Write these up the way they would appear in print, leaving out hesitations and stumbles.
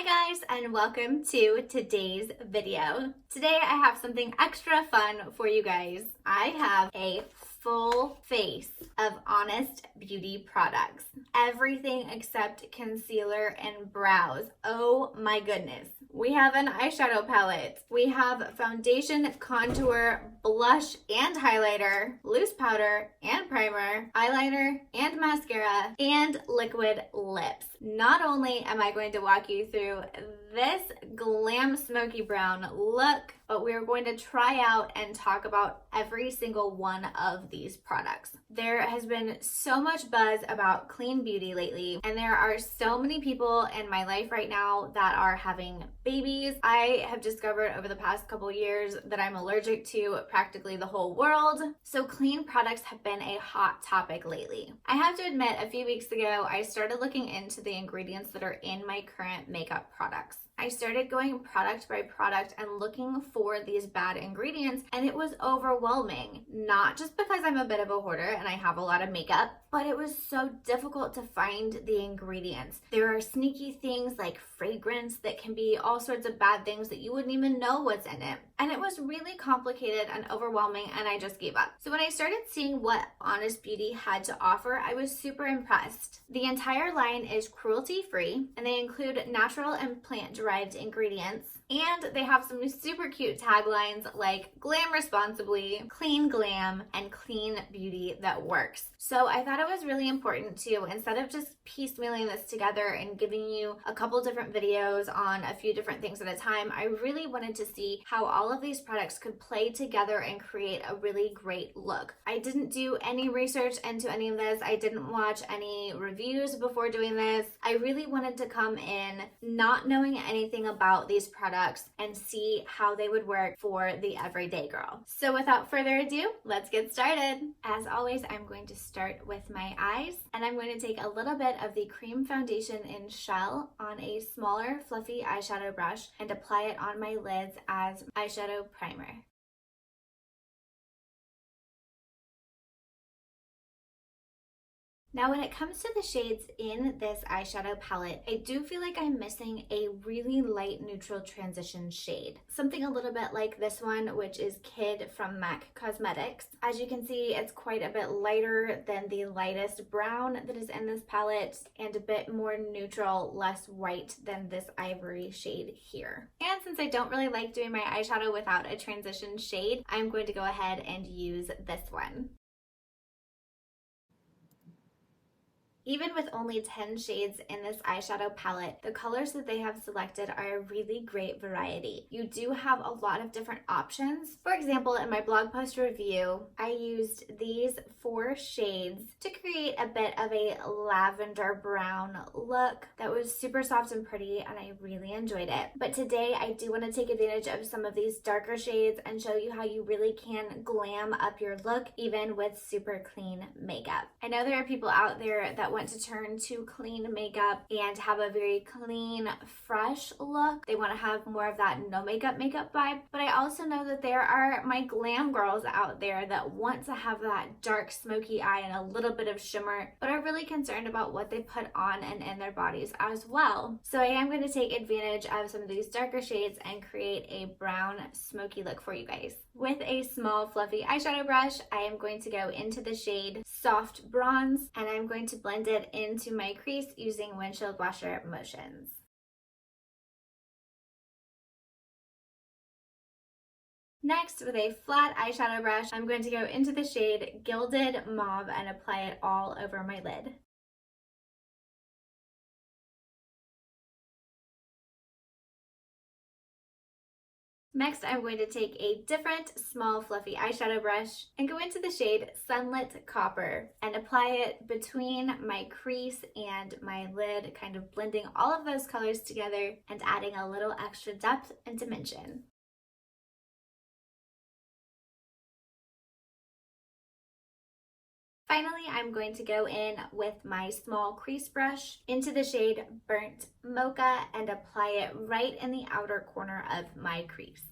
Hi guys, and welcome to today's video. Today I have something extra fun for you guys. I have a full face of Honest Beauty products. Everything except concealer and brows. Oh my goodness. We have an eyeshadow palette. We have foundation, contour, blush, and highlighter, loose powder and primer, eyeliner and mascara, and liquid lips. Not only am I going to walk you through this glam smoky brown look, but we are going to try out and talk about every single one of these products. There has been so much buzz about clean beauty lately, and there are so many people in my life right now that are having babies. I have discovered over the past couple years that I'm allergic to practically the whole world, so clean products have been a hot topic lately. I have to admit, a few weeks ago, I started looking into the ingredients that are in my current makeup products. I started going product by product and looking for these bad ingredients, and it was overwhelming. Not just because I'm a bit of a hoarder and I have a lot of makeup, but it was so difficult to find the ingredients. There are sneaky things like fragrance that can be all sorts of bad things that you wouldn't even know what's in it. And it was really complicated and overwhelming, and I just gave up. So when I started seeing what Honest Beauty had to offer, I was super impressed. The entire line is cruelty-free, and they include natural and plant-derived ingredients. And they have some super cute taglines like glam responsibly, clean glam, and clean beauty that works. So I thought it was really important to, instead of just piecemealing this together and giving you a couple different videos on a few different things at a time, I really wanted to see how all of these products could play together and create a really great look. I didn't do any research into any of this. I didn't watch any reviews before doing this. I really wanted to come in not knowing anything about these products and see how they would work for the everyday girl. So without further ado, let's get started. As always, I'm going to start with my eyes, and I'm going to take a little bit of the Creme foundation in Shell on a smaller fluffy eyeshadow brush and apply it on my lids as eyeshadow primer. Now, when it comes to the shades in this eyeshadow palette, I do feel like I'm missing a really light neutral transition shade. Something a little bit like this one, which is Kid from MAC Cosmetics. As you can see, it's quite a bit lighter than the lightest brown that is in this palette, and a bit more neutral, less white than this ivory shade here. And since I don't really like doing my eyeshadow without a transition shade, I'm going to go ahead and use this one. Even with only 10 shades in this eyeshadow palette, the colors that they have selected are a really great variety. You do have a lot of different options. For example, in my blog post review, I used these 4 shades to create a bit of a lavender brown look that was super soft and pretty, and I really enjoyed it. But today, I do want to take advantage of some of these darker shades and show you how you really can glam up your look even with super clean makeup. I know there are people out there that want to turn to clean makeup and have a very clean, fresh look. They want to have more of that no makeup vibe, but I also know that there are my glam girls out there that want to have that dark smoky eye and a little bit of shimmer, but are really concerned about what they put on and in their bodies as well. So I am going to take advantage of some of these darker shades and create a brown smoky look for you guys. With a small fluffy eyeshadow brush, I am going to go into the shade Soft Bronze, and I'm going to blend it into my crease using windshield washer motions. Next, with a flat eyeshadow brush, I'm going to go into the shade Gilded Mauve and apply it all over my lid. Next, I'm going to take a different small fluffy eyeshadow brush and go into the shade Sunlit Copper and apply it between my crease and my lid, kind of blending all of those colors together and adding a little extra depth and dimension. Finally, I'm going to go in with my small crease brush into the shade Burnt Mocha and apply it right in the outer corner of my crease.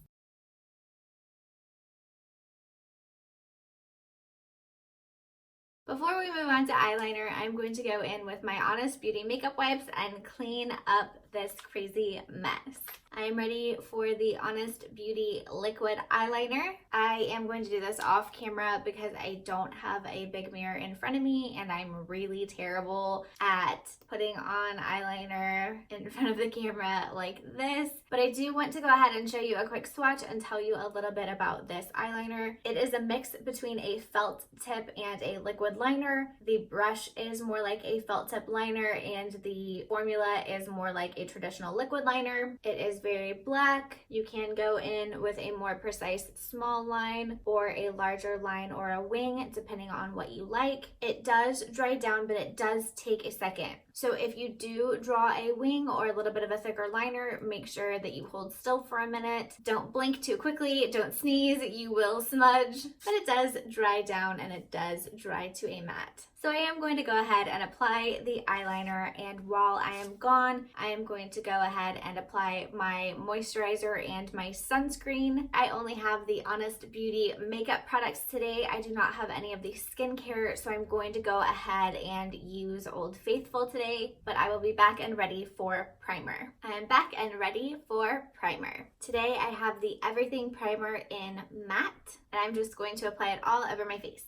Before we move on to eyeliner, I'm going to go in with my Honest Beauty makeup wipes and clean up this crazy mess. I am ready for the Honest Beauty liquid eyeliner. I am going to do this off camera because I don't have a big mirror in front of me and I'm really terrible at putting on eyeliner in front of the camera like this. But I do want to go ahead and show you a quick swatch and tell you a little bit about this eyeliner. It is a mix between a felt tip and a liquid liner. The brush is more like a felt tip liner and the formula is more like a traditional liquid liner. It is very black. You can go in with a more precise small line or a larger line or a wing depending on what you like. It does dry down, but it does take a second. So if you do draw a wing or a little bit of a thicker liner, make sure that you hold still for a minute. Don't blink too quickly, don't sneeze, you will smudge, but it does dry down and it does dry to a matte. So I am going to go ahead and apply the eyeliner, and while I am gone, I am going to go ahead and apply my moisturizer and my sunscreen. I only have the Honest Beauty makeup products today. I do not have any of the skincare, so I'm going to go ahead and use Old Faithful today, but I will be back and ready for primer. I am back and ready for primer. Today I have the Everything Primer in Matte, and I'm just going to apply it all over my face.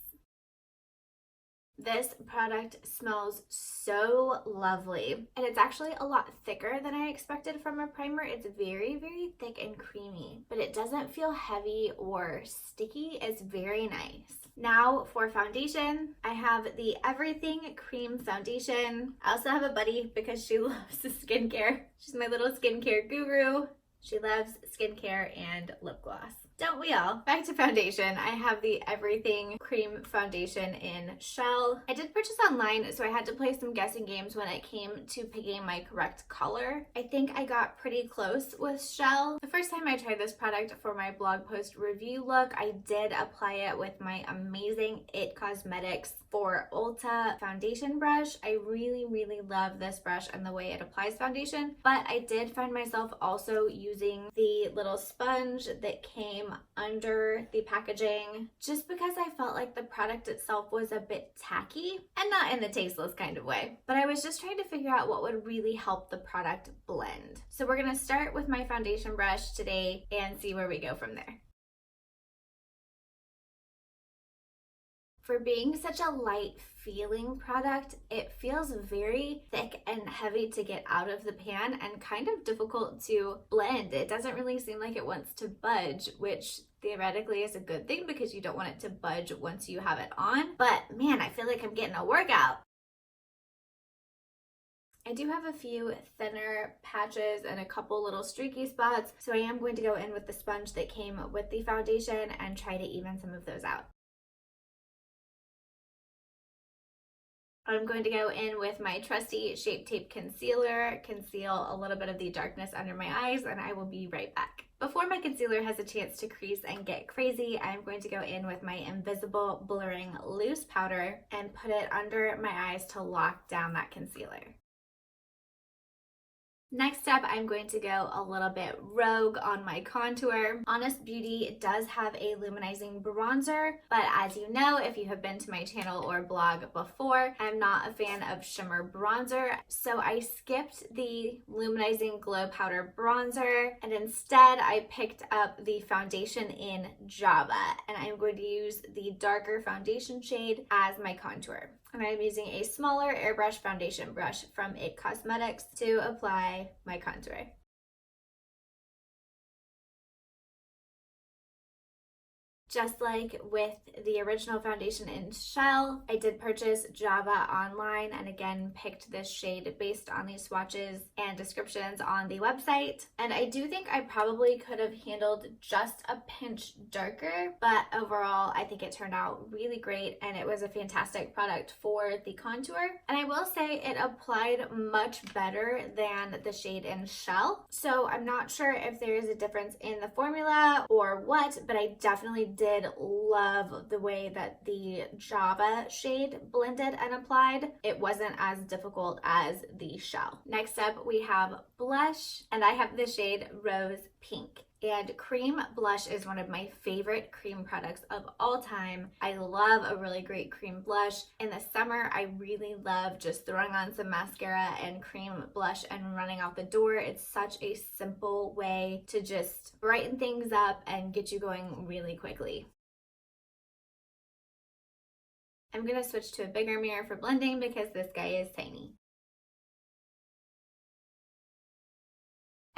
This product smells so lovely, and it's actually a lot thicker than I expected from a primer. It's very, very thick and creamy, but it doesn't feel heavy or sticky. It's very nice. Now for foundation, I have the Everything Cream Foundation. I also have a buddy because she loves skincare. She's my little skincare guru. She loves skincare and lip gloss. Don't we all? Back to foundation. I have the Everything Cream Foundation in Shell. I did purchase online, so I had to play some guessing games when it came to picking my correct color. I think I got pretty close with Shell. The first time I tried this product for my blog post review look, I did apply it with my amazing It Cosmetics for Ulta foundation brush. I really, really love this brush and the way it applies foundation, but I did find myself also using the little sponge that came under the packaging just because I felt like the product itself was a bit tacky, and not in the tasteless kind of way, but I was just trying to figure out what would really help the product blend. So we're gonna start with my foundation brush today and see where we go from there. For being such a light feeling product, it feels very thick and heavy to get out of the pan and kind of difficult to blend. It doesn't really seem like it wants to budge, which theoretically is a good thing because you don't want it to budge once you have it on. But man, I feel like I'm getting a workout. I do have a few thinner patches and a couple little streaky spots, so I am going to go in with the sponge that came with the foundation and try to even some of those out. I'm going to go in with my trusty ShapeTape concealer, conceal a little bit of the darkness under my eyes, and I will be right back. Before my concealer has a chance to crease and get crazy, I'm going to go in with my Invisible Blurring Loose Powder and put it under my eyes to lock down that concealer. Next up, I'm going to go a little bit rogue on my contour. Honest Beauty does have a luminizing bronzer, but as you know, if you have been to my channel or blog before, I'm not a fan of shimmer bronzer, so I skipped the luminizing glow powder bronzer, and instead I picked up the foundation in Java, and I'm going to use the darker foundation shade as my contour. And I'm using a smaller airbrush foundation brush from It Cosmetics to apply my contour. Just like with the original foundation in Shell, I did purchase Java online and again picked this shade based on these swatches and descriptions on the website. And I do think I probably could have handled just a pinch darker, but overall I think it turned out really great and it was a fantastic product for the contour. And I will say it applied much better than the shade in Shell. So I'm not sure if there is a difference in the formula or what, but I definitely did love the way that the Java shade blended and applied. It wasn't as difficult as the Shell. Next up, we have blush, and I have the shade Rose Pink. And Creme blush is one of my favorite cream products of all time. I love a really great cream blush. In the summer, I really love just throwing on some mascara and cream blush and running out the door. It's such a simple way to just brighten things up and get you going really quickly. I'm going to switch to a bigger mirror for blending because this guy is tiny.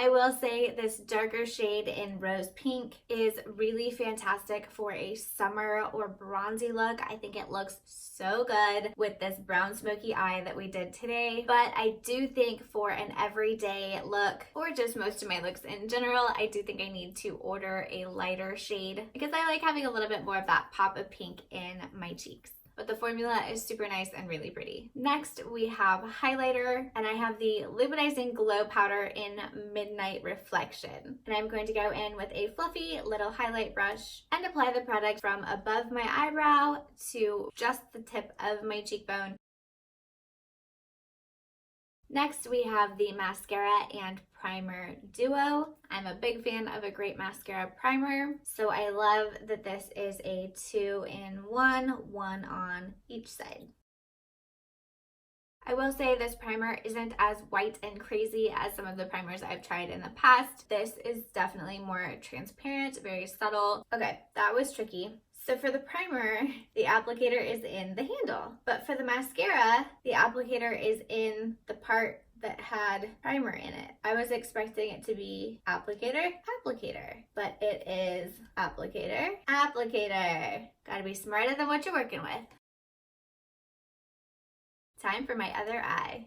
I will say this darker shade in Rose Pink is really fantastic for a summer or bronzy look. I think it looks so good with this brown smoky eye that we did today. But I do think for an everyday look, or just most of my looks in general, I do think I need to order a lighter shade because I like having a little bit more of that pop of pink in my cheeks. But the formula is super nice and really pretty. Next, we have highlighter, and I have the Luminizing Glow Powder in Midnight Reflection. And I'm going to go in with a fluffy little highlight brush and apply the product from above my eyebrow to just the tip of my cheekbone. Next, we have the mascara and primer duo. I'm a big fan of a great mascara primer, so I love that this is a 2-in-1, one on each side. I will say this primer isn't as white and crazy as some of the primers I've tried in the past. This is definitely more transparent, very subtle. Okay, that was tricky. So for the primer, the applicator is in the handle, but for the mascara, the applicator is in the part that had primer in it. I was expecting it to be applicator, applicator, but it is applicator, applicator. Gotta be smarter than what you're working with. Time for my other eye.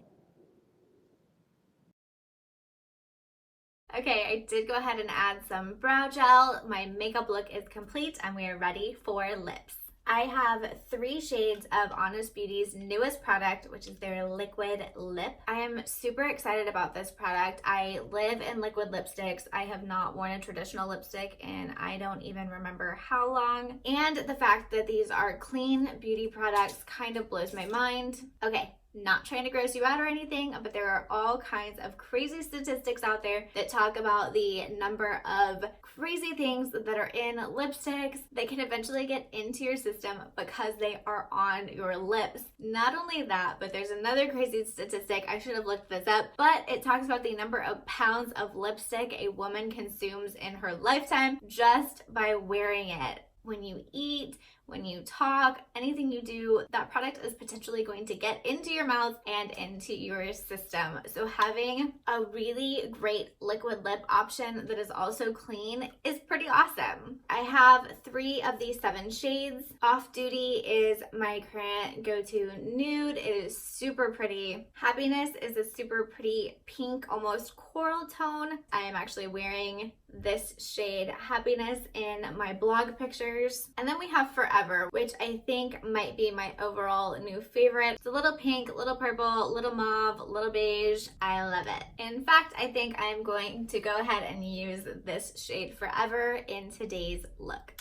Okay, I did go ahead and add some brow gel. My makeup look is complete and we are ready for lips. I have 3 shades of Honest Beauty's newest product, which is their liquid lip. I am super excited about this product. I live in liquid lipsticks. I have not worn a traditional lipstick and I don't even remember how long. And the fact that these are clean beauty products kind of blows my mind. Okay. Not trying to gross you out or anything, but there are all kinds of crazy statistics out there that talk about the number of crazy things that are in lipsticks that can eventually get into your system because they are on your lips. Not only that, but there's another crazy statistic. I should have looked this up, but it talks about the number of pounds of lipstick a woman consumes in her lifetime just by wearing it. When you eat, when you talk, anything you do, that product is potentially going to get into your mouth and into your system. So having a really great liquid lip option that is also clean is pretty awesome. I have 3 of these 7 shades. Off Duty is my current go-to nude. It is super pretty. Happiness is a super pretty pink, almost coral tone. I am actually wearing this shade Happiness in my blog pictures. And then we have Forever, which I think might be my overall new favorite. It's a little pink, little purple, little mauve, little beige. I love it. In fact, I think I'm going to go ahead and use this shade Forever in today's look.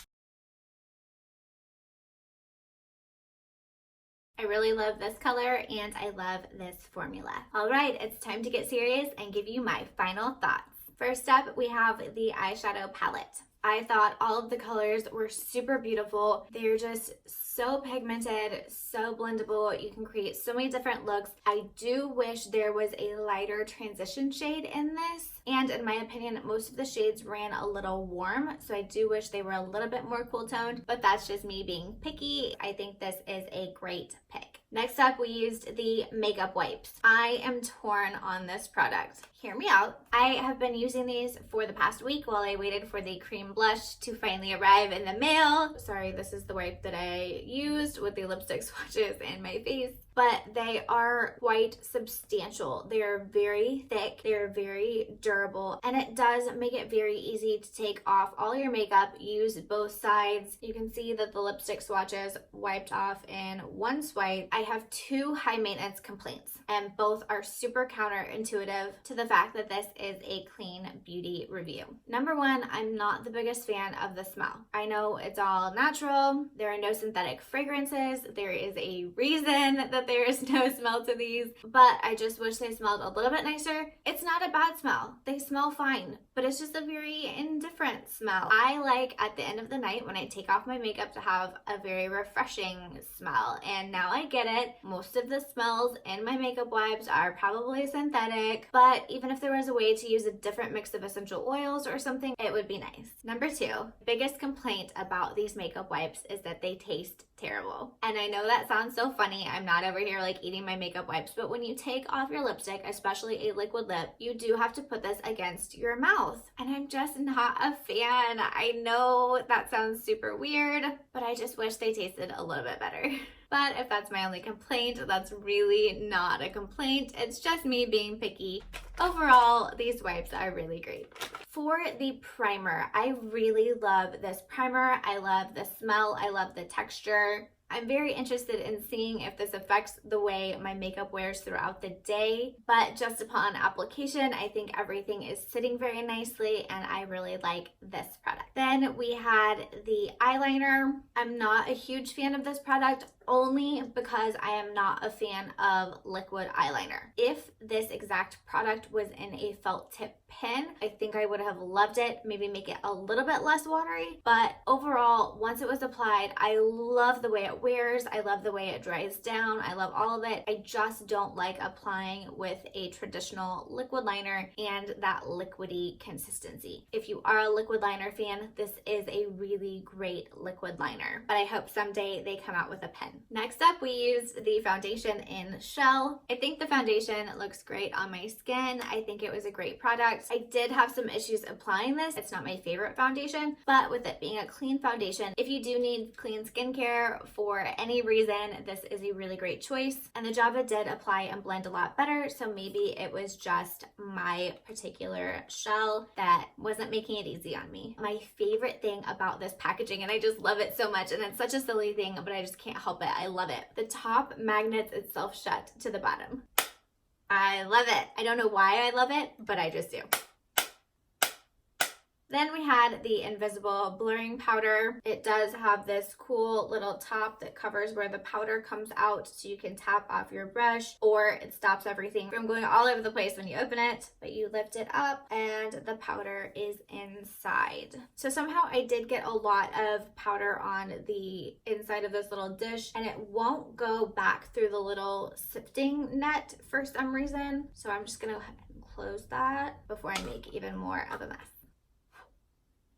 I really love this color and I love this formula. All right, it's time to get serious and give you my final thoughts. First up, we have the eyeshadow palette. I thought all of the colors were super beautiful. They're just so pigmented, so blendable. You can create so many different looks. I do wish there was a lighter transition shade in this. And in my opinion, most of the shades ran a little warm. So I do wish they were a little bit more cool toned, but that's just me being picky. I think this is a great pick. Next up, we used the makeup wipes. I am torn on this product. Hear me out. I have been using these for the past week while I waited for the cream blush to finally arrive in the mail. Sorry, this is the wipe that I used with the lipstick swatches in my face. But they are quite substantial. They're very thick, they're very durable, and it does make it very easy to take off all your makeup, use both sides. You can see that the lipstick swatches wiped off in one swipe. I have 2 high maintenance complaints, and both are super counterintuitive to the fact that this is a clean beauty review. Number 1, I'm not the biggest fan of the smell. I know it's all natural, there are no synthetic fragrances, there is a reason that there is no smell to these, but I just wish they smelled a little bit nicer. It's not a bad smell. They smell fine, but it's just a very indifferent smell. I like at the end of the night when I take off my makeup to have a very refreshing smell, and now I get it. Most of the smells in my makeup wipes are probably synthetic, but even if there was a way to use a different mix of essential oils or something, it would be nice. Number 2, biggest complaint about these makeup wipes is that they taste terrible. And I know that sounds so funny. I'm not over here like eating my makeup wipes, but when you take off your lipstick, especially a liquid lip, you do have to put this against your mouth. And I'm just not a fan. I know that sounds super weird, but I just wish they tasted a little bit better. But if that's my only complaint, that's really not a complaint. It's just me being picky. Overall, these wipes are really great. For the primer, I really love this primer. I love the smell. I love the texture. I'm very interested in seeing if this affects the way my makeup wears throughout the day, but just upon application, I think everything is sitting very nicely and I really like this product. Then we had the eyeliner. I'm not a huge fan of this product, only because I am not a fan of liquid eyeliner. If this exact product was in a felt tip pen, I think I would have loved it, maybe make it a little bit less watery, but overall, once it was applied, I love the way it wears, I love the way it dries down, I love all of it. I just don't like applying with a traditional liquid liner and that liquidy consistency. If you are a liquid liner fan, this is a really great liquid liner, but I hope someday they come out with a pen. Next up, we used the foundation in Shell. I think the foundation looks great on my skin. I think it was a great product. I did have some issues applying this. It's not my favorite foundation, but with it being a clean foundation, if you do need clean skincare for any reason, this is a really great choice. And the Java did apply and blend a lot better, so maybe it was just my particular Shell that wasn't making it easy on me. My favorite thing about this packaging, and I just love it so much, and it's such a silly thing, but I just can't help it. I love it. The top magnets itself shut to the bottom. I love it. I don't know why I love it, but I just do. Then we had the invisible blurring powder. It does have this cool little top that covers where the powder comes out so you can tap off your brush, or it stops everything from going all over the place when you open it, but you lift it up and the powder is inside. So somehow I did get a lot of powder on the inside of this little dish and it won't go back through the little sifting net for some reason. So I'm just gonna go ahead and close that before I make even more of a mess.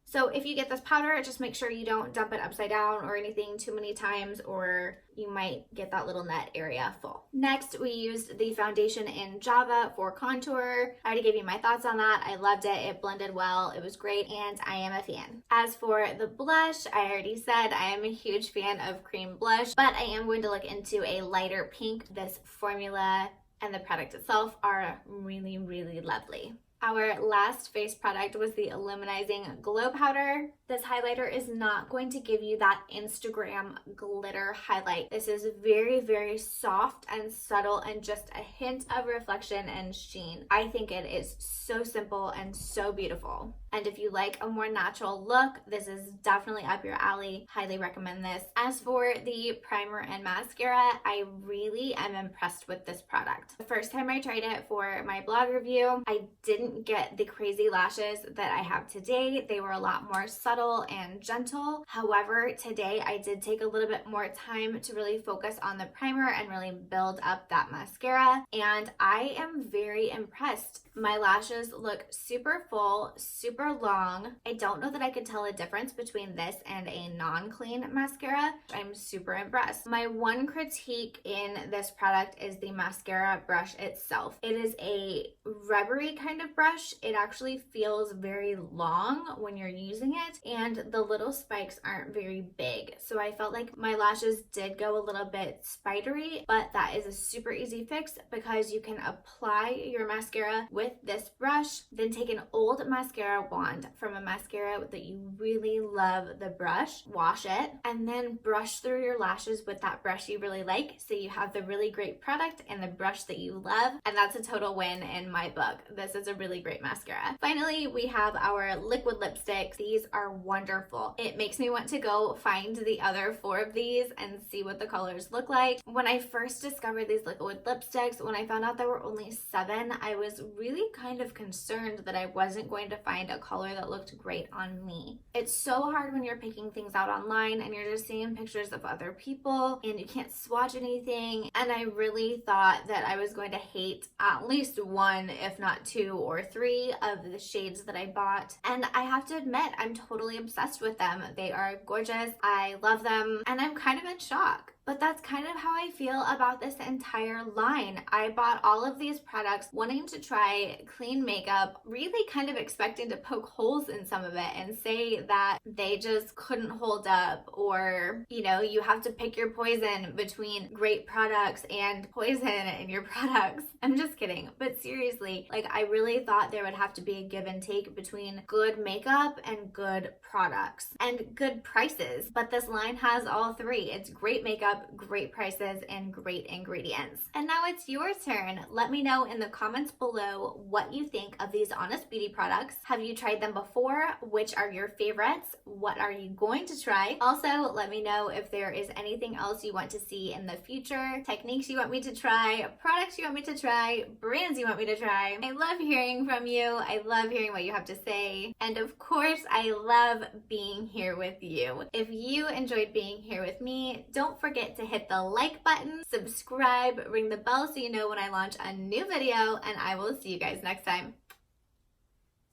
So if you get this powder, just make sure you don't dump it upside down or anything too many times, or you might get that little net area full. Next, we used the foundation in Java for contour. I already gave you my thoughts on that. I loved it. It blended well. It was great, and I am a fan. As for the blush, I already said I am a huge fan of cream blush, but I am going to look into a lighter pink. This formula and the product itself are really, really lovely. Our last face product was the Illuminizing Glow Powder. This highlighter is not going to give you that Instagram glitter highlight. This is very, very soft and subtle and just a hint of reflection and sheen. I think it is so simple and so beautiful. And if you like a more natural look, this is definitely up your alley. Highly recommend this. As for the primer and mascara, I really am impressed with this product. The first time I tried it for my blog review, I didn't get the crazy lashes that I have today. They were a lot more subtle and gentle. However, today I did take a little bit more time to really focus on the primer and really build up that mascara, and I am very impressed. My lashes look super full, super long. I don't know that I could tell a difference between this and a non-clean mascara. I'm super impressed. My one critique in this product is the mascara brush itself. It is a rubbery kind of brush. It actually feels very long when you're using it, and the little spikes aren't very big. So I felt like my lashes did go a little bit spidery, but that is a super easy fix because you can apply your mascara with this brush, then take an old mascara wand from a mascara that you really love the brush, wash it, and then brush through your lashes with that brush you really like, so you have the really great product and the brush that you love, and that's a total win in my book. This is a really really great mascara. Finally, we have our liquid lipsticks. These are wonderful. It makes me want to go find the other 4 of these and see what the colors look like. When I first discovered these liquid lipsticks, when I found out there were only 7, I was really kind of concerned that I wasn't going to find a color that looked great on me. It's so hard when you're picking things out online and you're just seeing pictures of other people and you can't swatch anything, and I really thought that I was going to hate at least 1, if not 2 or 3 of the shades that I bought. And I have to admit, I'm totally obsessed with them. They are gorgeous. I love them, and I'm kind of in shock. But that's kind of how I feel about this entire line. I bought all of these products wanting to try clean makeup, really kind of expecting to poke holes in some of it and say that they just couldn't hold up, or, you know, you have to pick your poison between great products and poison in your products. I'm just kidding. But seriously, like, I really thought there would have to be a give and take between good makeup and good products and good prices. But this line has all 3. It's great makeup, great prices, and great ingredients. And now it's your turn. Let me know in the comments below what you think of these Honest Beauty products. Have you tried them before? Which are your favorites? What are you going to try? Also, let me know if there is anything else you want to see in the future, techniques you want me to try, products you want me to try, brands you want me to try. I love hearing from you. I love hearing what you have to say. And of course, I love being here with you. If you enjoyed being here with me, don't forget to hit the like button, subscribe, ring the bell so you know when I launch a new video, and I will see you guys next time.